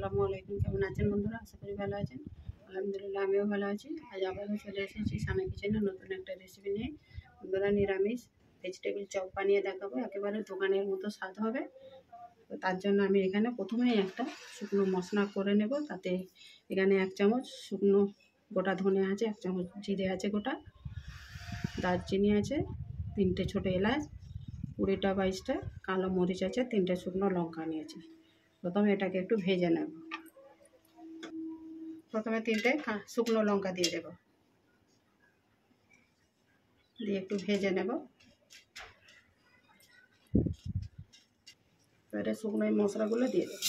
আসসালামু আলাইকুম। কেমন আছেন বন্ধুরা? আশা করি ভালো আছেন। আলহামদুলিল্লাহ আমিও ভালো আছি। আজ আবারও চলে এসেছি সানা কিচেনে নতুন একটা রেসিপি নিয়ে। বন্ধুরা, নিরামিষ ভেজিটেবিল চপ বানিয়ে দেখাবো, একেবারে দোকানের মতো স্বাদ হবে। তো তার জন্য আমি এখানে প্রথমেই একটা শুকনো মশলা করে নেব। তাতে এখানে 1 চামচ শুকনো গোটা ধনে আছে, 1 চামচ জিরে আছে গোটা, দারচিনি আছে, 3টে ছোটো এলাচ, 20টা 22টা কালো মরিচ আছে, 3টে শুকনো লঙ্কা নিয়েছি। প্রথমে এটাকে একটু ভেজে নেব। প্রথমে 3টে শুকনো লঙ্কা দিয়ে দেব, দিয়ে একটু ভেজে নেব। এবারে শুকনো মশলাগুলো দিয়ে দেব।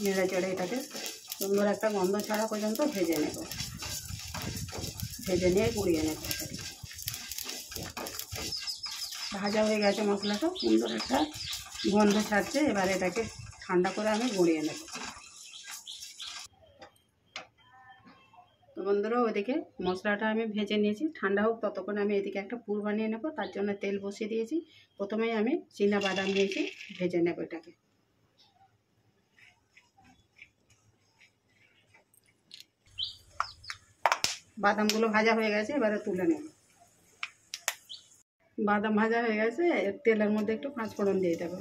নেড়ে চেড়ে এটাকে সুন্দর একটা গন্ধ ছাড়া পর্যন্ত ভেজে নেব। ভেজে নিয়ে গুঁড়িয়ে নেব। ভাজা হয়ে গেছে মশলাটা, সুন্দর একটা গন্ধ ছাড়ছে। এবারে এটাকে ঠান্ডা করে আমি গুঁড়িয়ে নেব। তো বন্ধুরা, ওইদিকে মশলাটা আমি ভেজে নিয়েছি, ঠান্ডা হোক ততক্ষণ আমি এদিকে একটা পুর বানিয়ে নেব। তার জন্য তেল বসিয়ে দিয়েছি। প্রথমেই আমি চীনা বাদাম নিয়েছি, ভেজে নেব এটাকে। বাদামগুলো ভাজা হয়ে গেছে, এবারে তুলে নেব। বাদাম ভাজা হয়ে গেছে, তেলের মধ্যে একটু 5 ফোড়ন দিয়ে দেবো।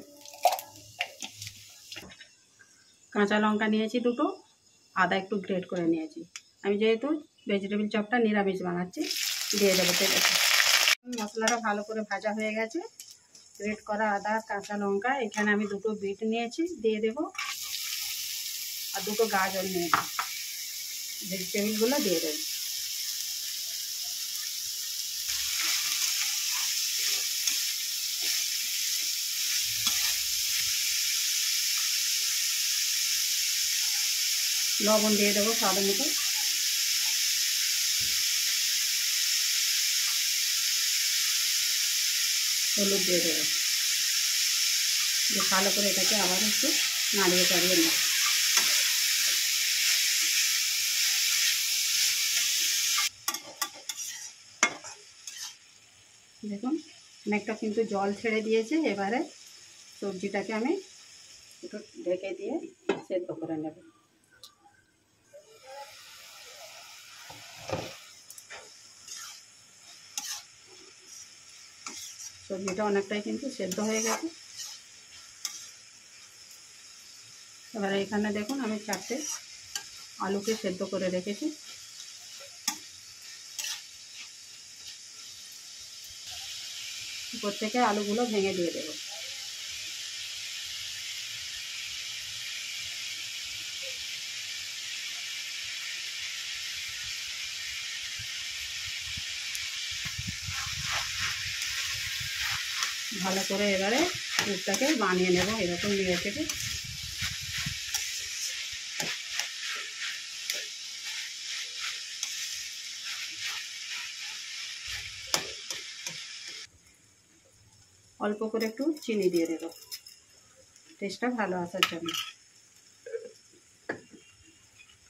কাঁচা লঙ্কা নিয়েছি 2টো, আদা একটু গ্রেট করে নিয়েছি। আমি যেহেতু ভেজিটেবিল চপটা নিরামিষ বানাচ্ছি, দিয়ে দেবো তেলে। মশলাটা ভালো করে ভাজা হয়ে গেছে। গ্রেট করা আদা, কাঁচা লঙ্কা, এখানে আমি 2টো বিট নিয়েছি, দিয়ে দেবো। আর 2টো গাজর নিয়েছি, ভেজিটেবিলগুলো দিয়ে দেবো। লবণ দিয়ে দেবো স্বাদ মতো। হলুদ দিয়ে দেবো। ভালো করে এটাকে আবার একটু নাড়িয়ে চাড়িয়ে নেব। দেখুন অনেকটা কিন্তু জল ছেড়ে দিয়েছে। এবারে সবজিটাকে আমি একটু ঢেকে দিয়ে সেদ্ধ করে নেব। সবজিটা অনেকটাই কিন্তু সেদ্ধ হয়ে গেছে। এবারে এখানে দেখুন আমি 4টে আলুকে সেদ্ধ করে রেখেছি। উপর থেকে আলুগুলো ভেঙে দিয়ে দেব। ভালো করে এবারে পুরটাকে বানিয়ে নেব, এরকম নিয়ে থেকে। অল্প করে একটু চিনি দিয়ে দেব, টেস্টটা ভালো আসার জন্য।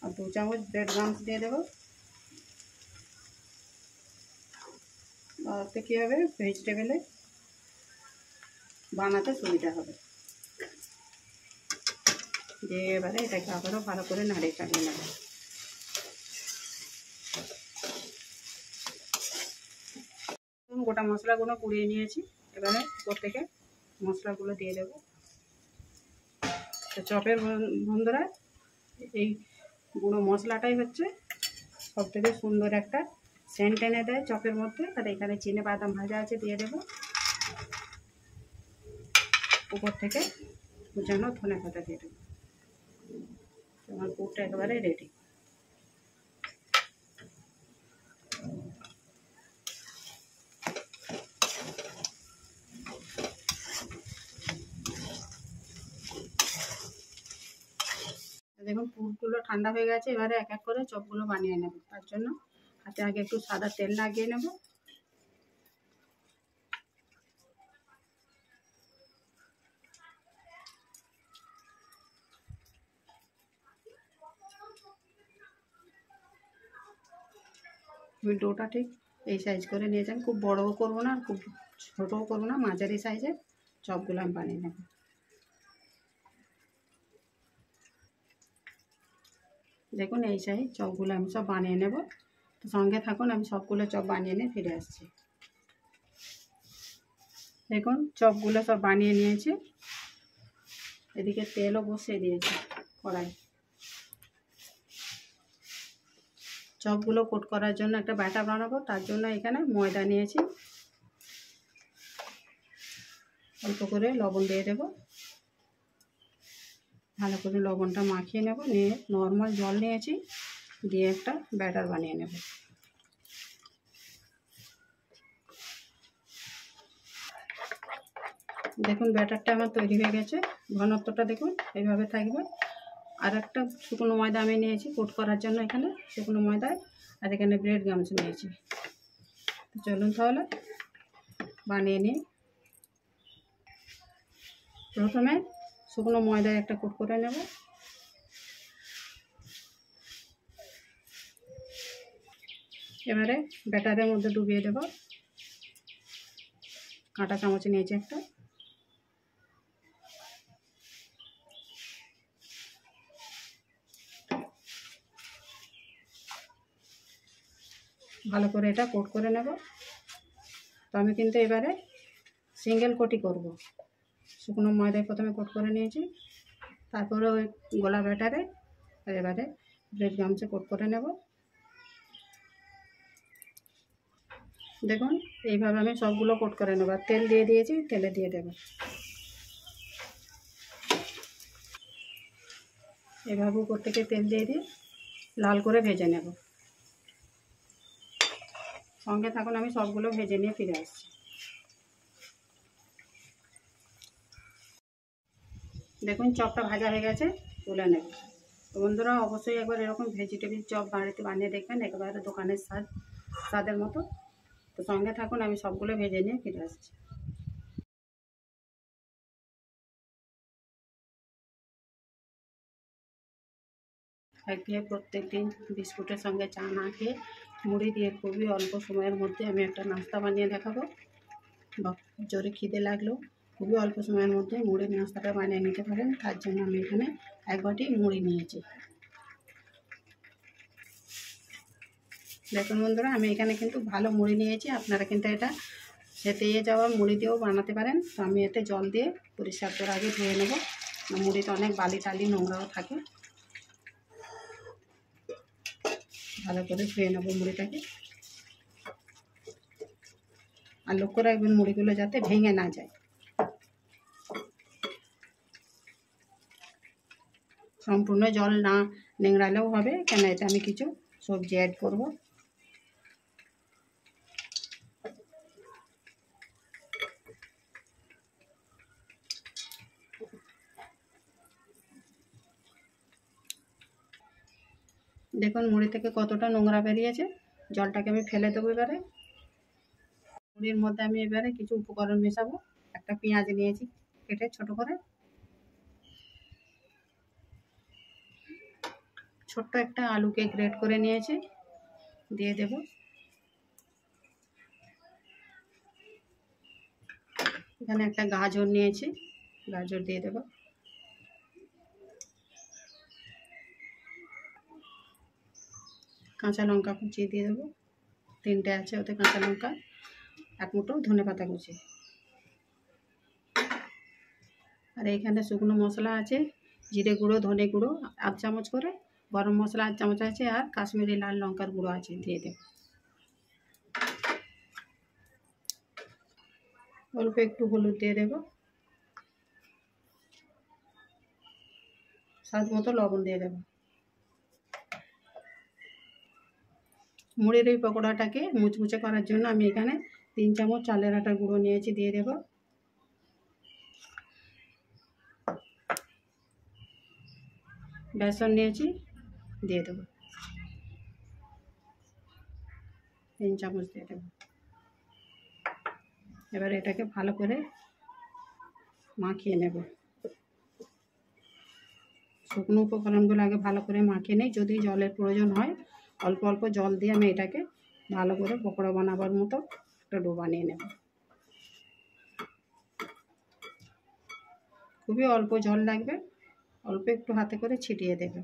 আর 2 চামচ ব্রেড ক্রাম্বস দিয়ে দেবো। তাতে কী হবে, ভেজিটেবলে বানাতে সুবিধা হবে। দিয়ে এবারে এটাকে আবারও ভালো করে নাড়িয়ে চাড়িয়ে নেব। গোটা মশলাগুলো কুড়িয়ে নিয়েছি, এবারে উপর থেকে মশলাগুলো দিয়ে দেবো। তো চপের বন্ধুরা, এই গুঁড়ো মশলাটাই হচ্ছে সবথেকে সুন্দর একটা সেন্ট এনে দেয় চপের মধ্যে। আর এখানে চিনে বাদাম ভাজা আছে, দিয়ে দেবো। উপর থেকে কুচানো ধনে পাতা দিয়ে দেবো। আমার পুরটা একেবারে রেডি। দেখুন পুরগুলো ঠান্ডা হয়ে গেছে। এবারে এক এক করে চপগুলো বানিয়ে নেব। তার জন্য হাতে আগে একটু সাদা তেল লাগিয়ে নেব। আমি ডোটা ঠিক এই সাইজ করে নিয়েছি। আমি খুব বড়ও করবো না আর খুব ছোটও করবো না, মাঝারি সাইজের চপগুলো আমি বানিয়ে নেব। দেখুন এই সাইজ চপগুলো আমি সব বানিয়ে নেব। তো সঙ্গে থাকুন, আমি সবগুলো চপ বানিয়ে নিয়ে ফিরে আসছি। দেখুন চপগুলো সব বানিয়ে নিয়েছি। এদিকে তেলও বসিয়ে দিয়েছি কড়াই। চপগুলো কোট করার জন্য একটা ব্যাটার বানাবো, তার জন্য এখানে ময়দা নিয়েছি। অল্প করে লবণ দিয়ে দেব, ভালো করে লবণটা মাখিয়ে নেব। নিয়ে নর্মাল জল নিয়েছি, দিয়ে একটা ব্যাটার বানিয়ে নেব। দেখুন ব্যাটারটা আমার তৈরি হয়ে গেছে। ঘনত্বটা দেখুন এইভাবে থাকবে। আর একটা শুকনো ময়দা আমি নিয়েছি কোট করার জন্য, এখানে শুকনো ময়দায়, আর এখানে ব্রেড গামস নিয়েছি। তো চলুন তাহলে বানিয়ে নিই। প্রথমে শুকনো ময়দায় একটা কোট করে নেব। এবারে ব্যাটারের মধ্যে ডুবিয়ে দেব। কাঁটা চামচ নিয়েছি একটা। ভালো করে এটা কোট করে নেব। তো আমি কিন্তু এবারে সিঙ্গেল কোটই করব। শুকনো ময়দায় প্রথমে কোট করে নিয়েছি, তারপরে ওই গোলা ব্যাটারে এবারে ব্রেড গামসে কোট করে নেব। দেখুন এইভাবে আমি সবগুলো কোট করে নেব। আর তেল দিয়ে দিয়েছি, তেলে দিয়ে দেব। এভাবে উপর থেকে তেল দিয়ে দিয়ে লাল করে ভেজে নেব। সঙ্গে থাকুন, আমি সবগুলো ভেজে নিয়ে ফিরে আসছি। দেখুন চপটা ভাজা হয়ে গেছে, তুলে নেব। তো বন্ধুরা অবশ্যই একবার এরকম ভেজিটেবিল চপ বাড়িতে বানিয়ে দেখবেন, একেবারে দোকানের স্বাদের মতো। তো সঙ্গে থাকুন, আমি সবগুলো ভেজে নিয়ে ফিরে আসছি। একঘেয়ে প্রত্যেক দিন বিস্কুটের সঙ্গে চা না খেয়ে মুড়ি দিয়ে খুবই অল্প সময়ের মধ্যে আমি একটা নাস্তা বানিয়ে দেখাবো। বা জোরে খিদে লাগলেও খুবই অল্প সময়ের মধ্যে মুড়ির নাস্তাটা বানিয়ে নিতে পারেন। তার জন্য আমি এখানে এক বাটি মুড়ি নিয়েছি। দেখুন বন্ধুরা, আমি এখানে কিন্তু ভালো মুড়ি নিয়েছি। আপনারা কিন্তু এটা সেঁতয়ে যাওয়া মুড়ি দিয়েও বানাতে পারেন। তো আমি এতে জল দিয়ে পরিষ্কার করে আগে ধুয়ে নেব। মুড়িতে অনেক বালি টালি নোংরাও থাকে। ভালো করে ধুয়ে নেব মুড়িটাকে। আর লক্ষ্য রাখবেন মুড়িগুলো যাতে ভেঙে না যায়। সম্পূর্ণ জল না নেংড়ালেও হবে, কেন এতে আমি কিছু সবজি অ্যাড করব। দেখুন মুড়ি থেকে কতটা নোংরা বেরিয়েছে। জলটাকে আমি ফেলে দেবো। এবারে মুড়ির মধ্যে আমি এবারে কিছু উপকরণ মেশাবো। একটা পেঁয়াজ নিয়েছি কেটে ছোট করে, ছোট্ট একটা আলুকে গ্রেট করে নিয়েছি, দিয়ে দেব। এখানে একটা গাজর নিয়েছি, গাজর দিয়ে দেব। কাঁচা লঙ্কা কুচিয়ে দিয়ে দেবো, 3টে আছে ওতে কাঁচা লঙ্কা। এক মুঠো ধনেপাতা কুচি। আর এইখানে শুকনো মশলা আছে, জিরে গুঁড়ো, ধনে গুঁড়ো 1 চামচ করে, গরম মশলা 1 চামচ আছে, আর কাশ্মীরি লাল লঙ্কার গুঁড়ো আছে, দিয়ে দেব। অল্প একটু হলুদ দিয়ে দেব, স্বাদ মতো লবণ দিয়ে দেব। মুড়ির এই পকোড়াটাকে মুচমুচে করার জন্য আমি এখানে 3 চামচ চালের আটার গুঁড়ো নিয়েছি, দিয়ে দেব। বেসন নিয়েছি, দিয়ে দেব। 3 চামচ দিয়ে দেব। এবার এটাকে ভালো করে মাখিয়ে নেব। শুকনো উপকরণগুলো আগে ভালো করে মাখিয়ে নেই। যদি জলের প্রয়োজন হয় অল্প অল্প জল দিয়ে আমি এটাকে ভালো করে পকোড়া বানাবার মতো একটা ডো বানিয়ে নেব। খুবই অল্প জল লাগবে, অল্প একটু হাতে করে ছিটিয়ে দেবে।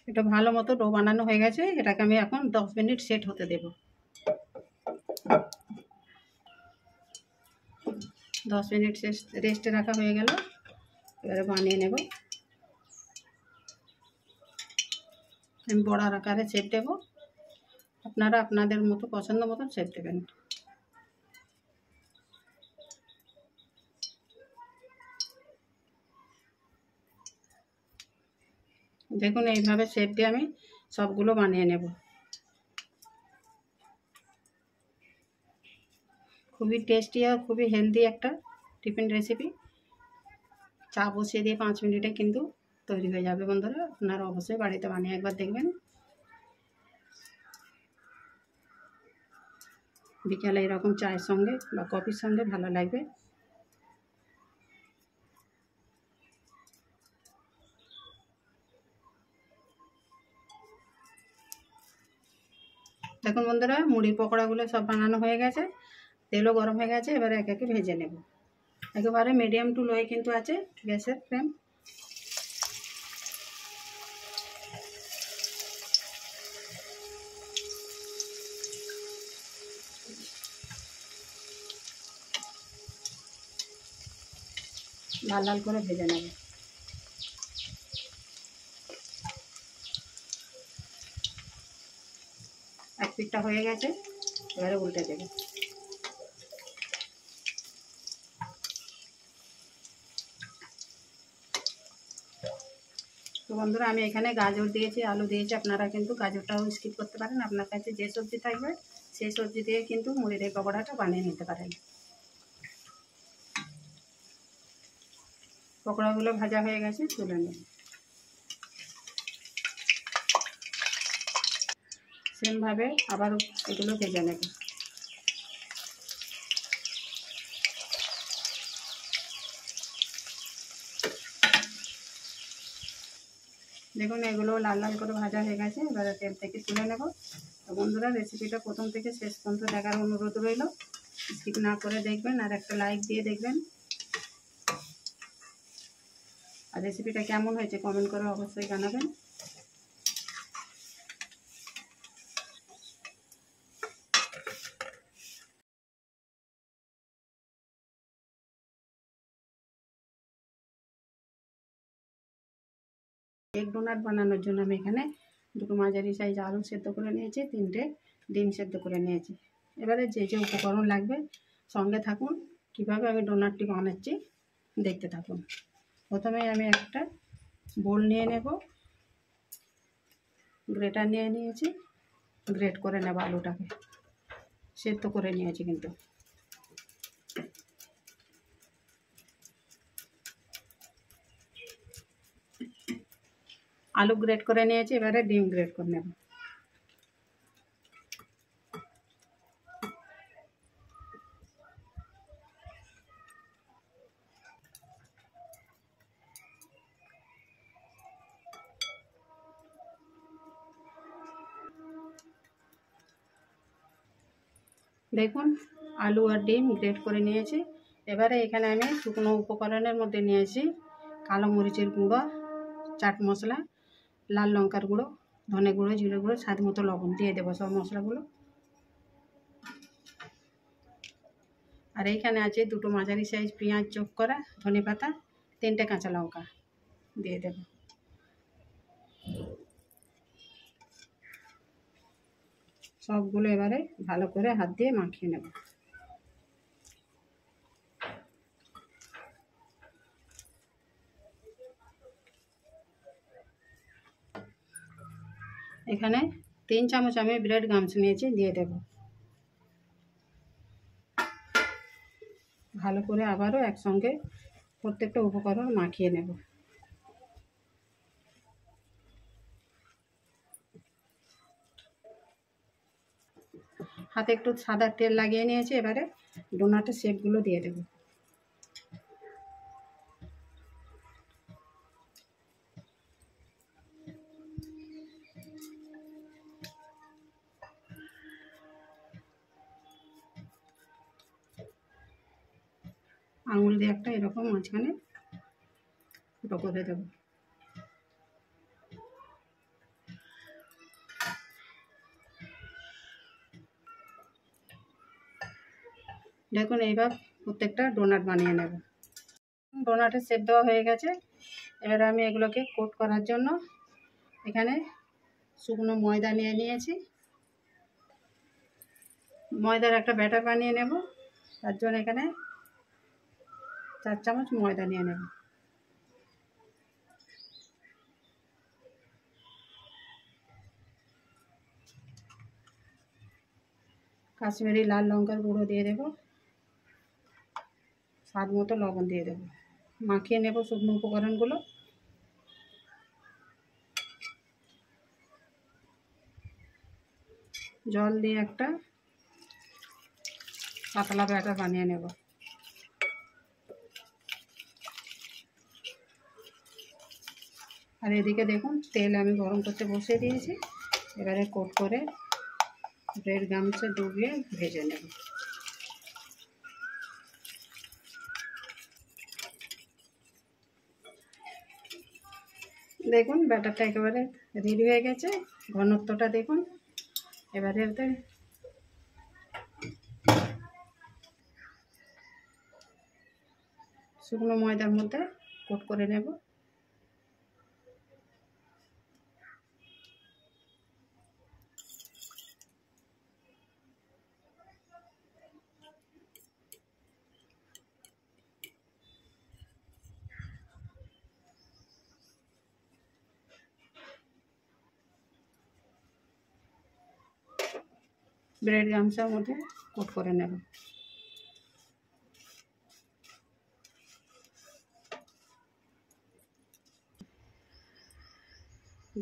এটা ভালো মতো ডো বানানো হয়ে গেছে। এটাকে আমি এখন 10 মিনিট সেট হতে দেব। 10 মিনিট রেস্টে রাখা হয়ে গেল। এবারে বানিয়ে নেব। আমি বড়ার আকারে শেপ দেব, আপনারা আপনাদের মতো পছন্দ মতো শেপ দেবেন। দেখুন এইভাবে শেপ দিয়ে আমি সবগুলো বানিয়ে নেব। খুবই টেস্টি আর খুবই হেলদি একটা টিফিন রেসিপি। চা বসিয়ে দিয়ে 5 মিনিটে কিন্তু তৈরি হয়ে যাবে বন্ধুরা। আপনারা অবশ্যই বাড়িতে বানিয়ে একবার দেখবেন। বিকালে এরকম চায়ের সঙ্গে বা কফির সঙ্গে ভালো লাগবে। দেখুন বন্ধুরা, মুড়ির পকোড়াগুলো সব বানানো হয়ে গেছে, তেলও গরম হয়ে গেছে। এবারে একে একে ভেজে নেব। একেবারে মিডিয়াম টু লোয়ে কিন্তু আছে গ্যাসের ফ্লেম। লাল লাল করে ভেজে নেব। এক পিঠটা হয়ে গেছে, এবারে উল্টে দেবে। তো বন্ধুরা, আমি এখানে গাজর দিয়েছি, আলু দিয়েছি। আপনারা কিন্তু গাজরটাও স্কিপ করতে পারেন। আপনার কাছে যে সবজি থাকবে সেই সবজি দিয়ে কিন্তু মুড়ির এই পকোড়াটা বানিয়ে নিতে পারেন। পকোড়াগুলো ভাজা হয়ে গেছে, তুলে নিন। সেমভাবে আবার এগুলো ভেজে নেব। দেখুন এগুলো লাল লাল করে ভাজা হয়ে গেছে। এবারে তেল থেকে তুলে নেব। তো বন্ধুরা, রেসিপিটা প্রথম থেকে শেষ পর্যন্ত দেখার অনুরোধ রইল। স্কিপ না করে দেখবেন আর একটা লাইক দিয়ে দেখবেন। আর রেসিপিটা কেমন হয়েছে কমেন্ট করে অবশ্যই জানাবেন। এগ ডোনাট বানানোর জন্য আমি এখানে দুটো মাঝারি সাইজ আলু সেদ্ধ করে নিয়েছি, 3টে ডিম সেদ্ধ করে নিয়েছি। এবারে যে যে উপকরণ লাগবে সঙ্গে থাকুন, কিভাবে আমি ডোনাটটি বানাচ্ছি দেখতে থাকুন। প্রথমে আমি একটা বোল নিয়ে নেব, গ্রেটার নিয়ে নিয়েছি, গ্রেট করে নেব আলুটাকে। সেদ্ধ করে নিয়েছি কিন্তু। আলু গ্রেট করে নিয়েছি, এবারে ডিম গ্রেট করে নেব। দেখুন আলু আর ডিম গ্রেট করে নিয়েছি। এবারে এখানে আমি শুকনো উপকরণের মধ্যে নিয়েছি কালো মরিচের গুঁড়ো, চাট মশলা, লাল লঙ্কার গুঁড়ো, ধনে গুঁড়ো, জিরে গুঁড়ো, স্বাদ মতো লবণ দিয়ে দেবো সব মশলাগুলো। আর এইখানে আছে দুটো মাঝারি সাইজ পেঁয়াজ চপ করা, ধনে পাতা, 3টে কাঁচা লঙ্কা দিয়ে দেব। সবগুলো এবারে ভালো করে হাত দিয়ে মাখিয়ে নেব। এখানে 3 চামচ আমি ব্রেড গামস নিয়েছি, দিয়ে দেব। ভালো করে আবারও একসঙ্গে প্রত্যেকটা উপকরণ মাখিয়ে নেব। হাতে একটু সাদা তেল লাগিয়ে নিয়েছি। এবারে ডোনাটের শেপগুলো দিয়ে দেবো। আঙুল দিয়ে একটা এরকম মাঝখানে ফুটো করে দেবো। দেখুন এইবার প্রত্যেকটা ডোনাট বানিয়ে নেব। ডোনাটের শেপ দেওয়া হয়ে গেছে। এবার আমি এগুলোকে কোট করার জন্য এখানে শুকনো ময়দা নিয়ে নিয়েছি। ময়দার একটা ব্যাটার বানিয়ে নেব। তার জন্য এখানে 4 চামচ ময়দা নিয়ে নেব। কাশ্মীরি লাল লঙ্কার গুঁড়ো দিয়ে দেব। স্বাদ মতো লবণ দিয়ে দেব। মাখিয়ে নেব শুকনো উপকরণগুলো। জল দিয়ে একটা পাতলা ব্যাটার বানিয়ে নেব। আর এদিকে দেখুন তেল আমি গরম করতে বসিয়ে দিয়েছি। এবারে কোট করে ব্রেড গামছে ডুবিয়ে ভেজে নেব। দেখুন ব্যাটারটা একেবারে রেডি হয়ে গেছে। ঘনত্বটা দেখুন। এবারে এতে শুকনো ময়দার মধ্যে কোট করে নেব। ব্রেড গামছার মধ্যে কোট করে নেব।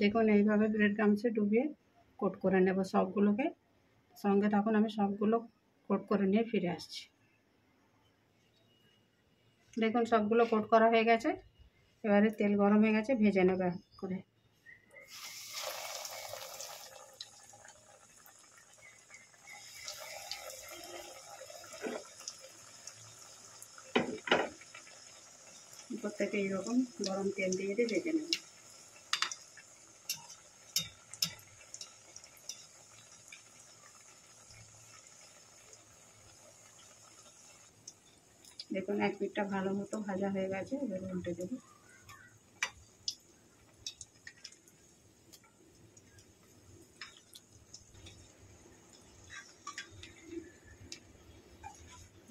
দেখুন এইভাবে ব্রেড গামছে ডুবিয়ে কোট করে নেব সবগুলোকে। সঙ্গে তখন আমি সবগুলো কোট করে নিয়ে ফিরে আসছি। দেখুন সবগুলো কোট করা হয়ে গেছে। এবারে তেল গরম হয়ে গেছে, ভেজে নেব করে। প্রত্যেকে এইরকম গরম তেল দিয়ে ভেজে নেব। দেখুন এক পিঠটা ভালো মতো ভাজা হয়ে গেছে। এবার উল্টে দেব।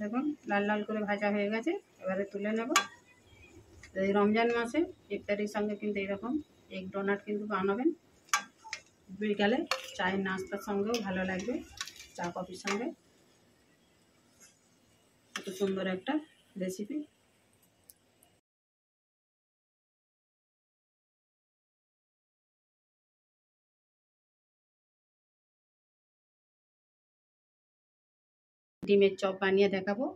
দেখুন লাল লাল করে ভাজা হয়ে গেছে। এবারে তুলে নেব। এই রমজান মাসে ইফতারির সঙ্গে কিন্তু এরকম এগ ডোনাট কিন্তু বানাবেন। বিকালে চায়ের নাস্তার সঙ্গেও ভালো লাগবে, চা কফির সঙ্গে। এত সুন্দর একটা রেসিপি। ডিমের চপ বানিয়ে দেখাবো।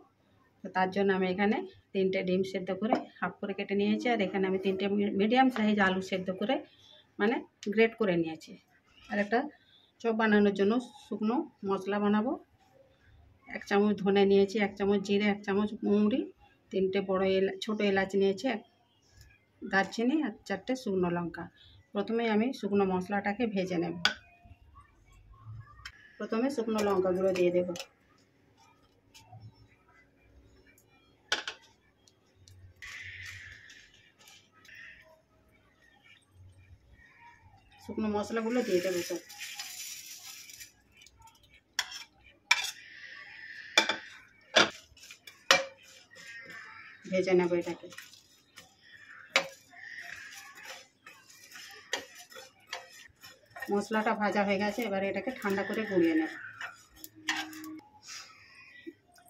তো তার জন্য আমি এখানে 3টে ডিম সেদ্ধ করে হাফ করে কেটে নিয়েছি। আর এখানে আমি 3টে মিডিয়াম সাইজ আলু সেদ্ধ করে মানে গ্রেট করে নিয়েছি। আর একটা চপ বানানোর জন্য শুকনো মশলা বানাবো। 1 চামচ ধনে নিয়েছি, 1 চামচ জিরে, 1 চামচ মৌরি, 3টে বড় ছোটো এলাচ নিয়েছি, দারচিনি আর 4টে শুকনো লঙ্কা। প্রথমে আমি শুকনো মশলাটাকে ভেজে নেব। প্রথমে শুকনো লঙ্কাগুলো দিয়ে দেব। শুকনো মশলাগুলো দিয়ে দেবো সব। ভেজে নেব এটাকে। মশলাটা ভাজা হয়ে গেছে। এবারে এটাকে ঠান্ডা করে গুঁড়িয়ে নেব।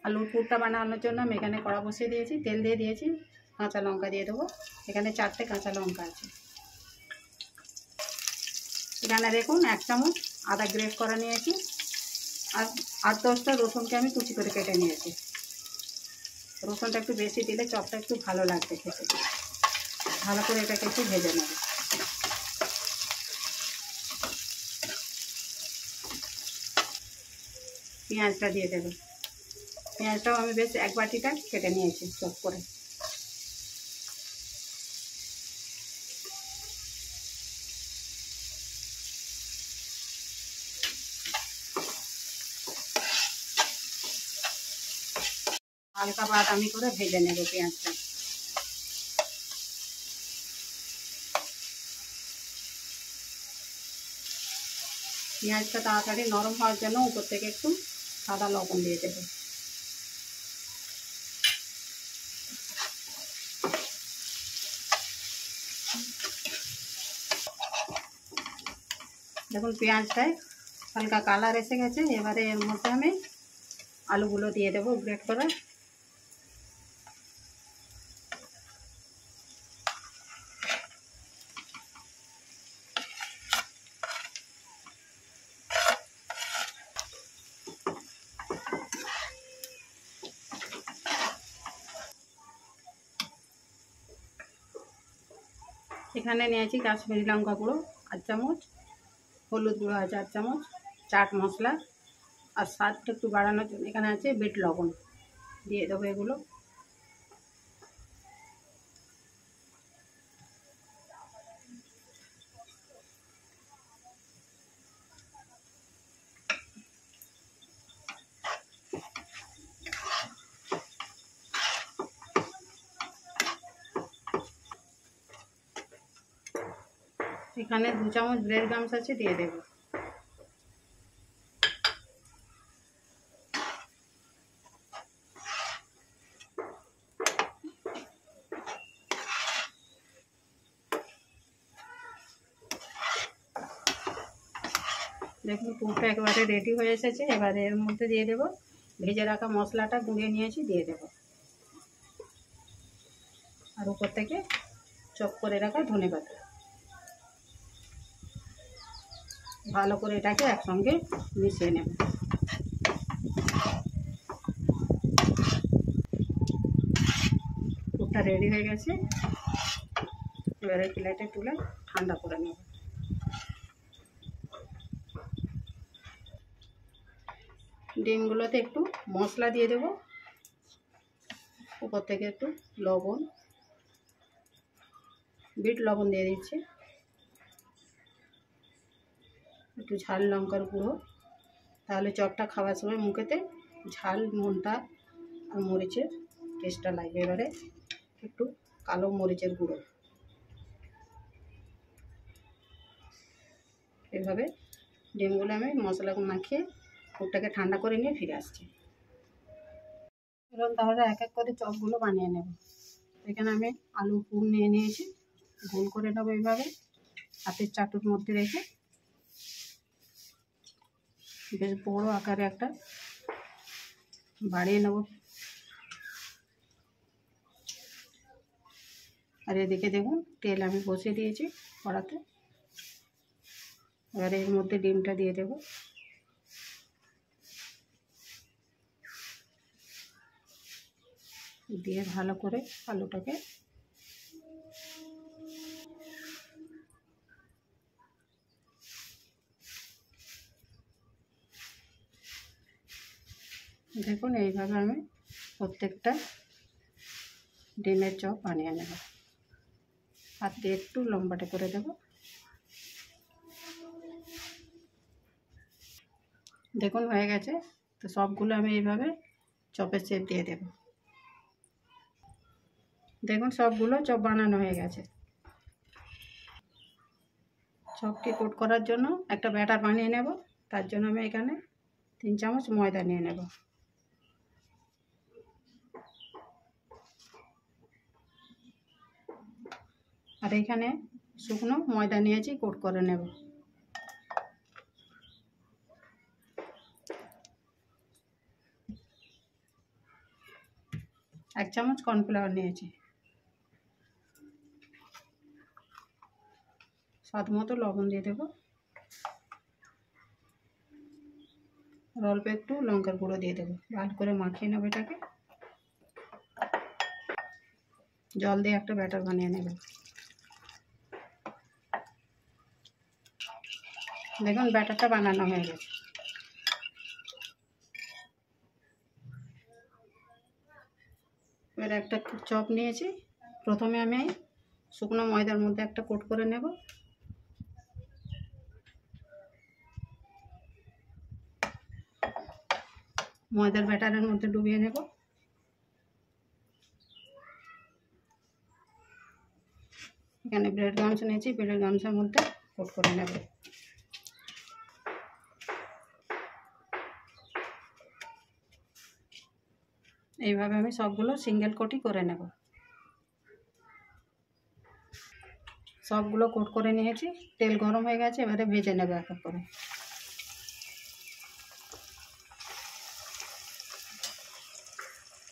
আলুর পুরটা বানানোর জন্য আমি এখানে কড়া বসিয়ে দিয়েছি, তেল দিয়ে দিয়েছি, কাঁচা লঙ্কা দিয়ে দেবো। এখানে 4টে কাঁচা লঙ্কা আছে। এখানে দেখুন 1 চামচ আদা গ্রেট করা নিয়েছি। আর 8-10টা রসুনকে আমি কুচি করে কেটে নিয়েছি। রসুনটা একটু বেশি দিলে চপটা একটু ভালো লাগবে খেতে। ভালো করে এটাকে একটু ভেজে নেব। পেঁয়াজটা দিয়ে দেবো। পেঁয়াজটাও আমি বেশ 1 বাটিটা কেটে নিয়েছি চপ করে। হালকা বাদামি করে ভেজে নেব পেঁয়াজটা। পেঁয়াজটা তাড়াতাড়ি নরম হওয়ার জন্য উপর থেকে একটু সাদা লবণ দিয়ে দেব। দেখুন পেঁয়াজটায় হালকা কালার এসে গেছে। এবারে এর মধ্যে আমি আলুগুলো দিয়ে দেবো গ্রেট করে। এখানে নিয়েছি কাশ্মীরি লঙ্কা গুঁড়ো 8 চামচ, হলুদ গুঁড়ো আছে 8 চামচ, চাট মশলা আর স্বাদটা একটু বাড়ানোর জন্য এখানে আছে বিট লবণ দিয়ে দেবো এগুলো। এখানে 2 চামচ ব্রেড ক্রাম্বস আছে দিয়ে দেবো। দেখুন পুরটা একেবারে রেডি হয়ে এসেছে। এবারে এর মধ্যে দিয়ে দেবো ভেজে রাখা মশলাটা গুঁড়িয়ে নিয়েছি দিয়ে দেবো। আর উপর থেকে চপ করে রাখা ধনেপাতা। ভালো করে এটাকে একসঙ্গে মিশিয়ে নেব। পুরটা রেডি হয়ে গেছে। এবারে প্লেটে তুলে ঠান্ডা করে নেব। ডিমগুলোতে একটু মশলা দিয়ে দেবো। উপর থেকে একটু লবণ, বিট লবণ দিয়ে দিচ্ছি, একটু ঝাল লঙ্কার গুঁড়ো, তাহলে চপটা খাওয়ার সময় মুখেতে ঝাল নোনতা আর মরিচের টেস্টটা লাগবে। এবারে একটু কালো মরিচের গুঁড়ো। এভাবে ডিমগুলো আমি মশলা মাখিয়ে পুরটাকে ঠান্ডা করে নিয়ে ফিরে আসছি। এরকম তাহলে এক এক করে চপগুলো বানিয়ে নেব। এখানে আমি আলু পুর নিয়ে নিয়েছি, গোল করে নেবো এইভাবে হাতের চাটুর মধ্যে রেখে। বেশ বড় আকারে একটা বাড়িয়ে নেব। আর এদিকে দেখুন তেল আমি বসিয়ে দিয়েছি কড়াতে। এবারে এর মধ্যে ডিমটা দিয়ে দেব। দিয়ে ভালো করে আলুটাকে দেখুন এইভাবে আমি প্রত্যেকটা ডিমের চপ বানিয়ে নেব। হাত দিয়ে একটু লম্বাটে করে দেব। দেখুন হয়ে গেছে। তো সবগুলো আমি এইভাবে চপের শেপ দিয়ে দেব। দেখুন সবগুলো চপ বানানো হয়ে গেছে। চপটি কোট করার জন্য একটা ব্যাটার বানিয়ে নেব। তার জন্য আমি এখানে 3 চামচ ময়দা নিয়ে নেব। আর এখানে শুকনো ময়দা নিয়েছি, কোট করে নেব। এক চামচ কর্নফ্লাওয়ার নিয়েছি। স্বাদ মতো লবণ দিয়ে দেবো। আর অল্প একটু লঙ্কার গুঁড়ো দিয়ে দেবো। ভালো করে মাখিয়ে নেব এটাকে। জল দিয়ে একটা ব্যাটার বানিয়ে নেবেন। দেখুন ব্যাটারটা বানানো হয়ে গেছে। এবার একটা চপ নিয়েছি, প্রথমে আমি শুকনো ময়দার মধ্যে একটা কোট করে নেব। ময়দার ব্যাটারের মধ্যে ডুবিয়ে নেব। এখানে ব্রেড গামস নিয়েছি, ব্রেড গামসের মধ্যে কোট করে নেব। এইভাবে আমি সবগুলো সিঙ্গেল কোটই করে নেব। সবগুলো কোট করে নিয়েছি, তেল গরম হয়ে গেছে, এবারে ভেজে নেব এক এক করে।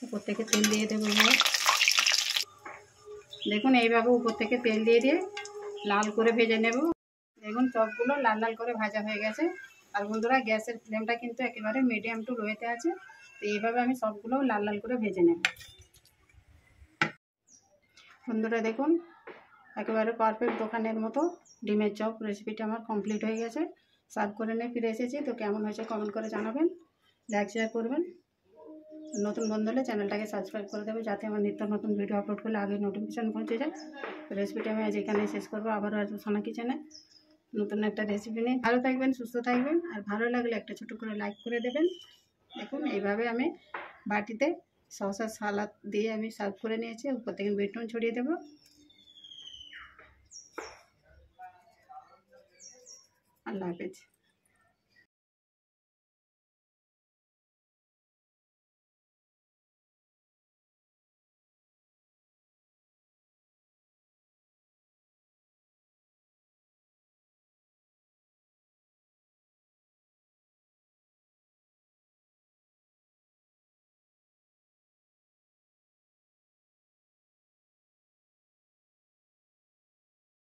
উপর থেকে তেল দিয়ে দেবো। দেখুন এইভাবে উপর থেকে তেল দিয়ে দিয়ে লাল করে ভেজে নেব। দেখুন চপগুলো লাল লাল করে ভাজা হয়ে গেছে। আর বন্ধুরা গ্যাসের ফ্লেমটা কিন্তু একেবারে মিডিয়াম টু লোতে আছে। তো এইভাবে আমি সবগুলো লাল লাল করে ভেজে নেব। বন্ধুরা দেখুন একেবারে পারফেক্ট দোকানের মতো ডিমের চপ রেসিপিটা আমার কমপ্লিট হয়ে গেছে। সার্ভ করে নিয়ে ফিরে এসেছি। তো কেমন হয়েছে কমেন্ট করে জানাবেন, লাইক শেয়ার করবেন। নতুন বন্ধু হলে চ্যানেলটাকে সাবস্ক্রাইব করে দেবে, যাতে আমার নিত্য নতুন ভিডিও আপলোড করলে আগে নোটিফিকেশান পৌঁছে যায়। রেসিপিটা আমি আজ এখানে শেষ করবো। আবারও আসবো সোনা কিচেনে নতুন একটা রেসিপি নিয়ে। ভালো থাকবেন, সুস্থ থাকবেন, আর ভালো লাগলে একটা ছোটো করে লাইক করে দেবেন। দেখুন এইভাবে আমি বাটিতে সস আর সালাদ দিয়ে আমি সার্ভ করে নিয়েছি। উপর থেকে বিট নুন ছড়িয়ে দেবো। আল্লাহ হাফেজ।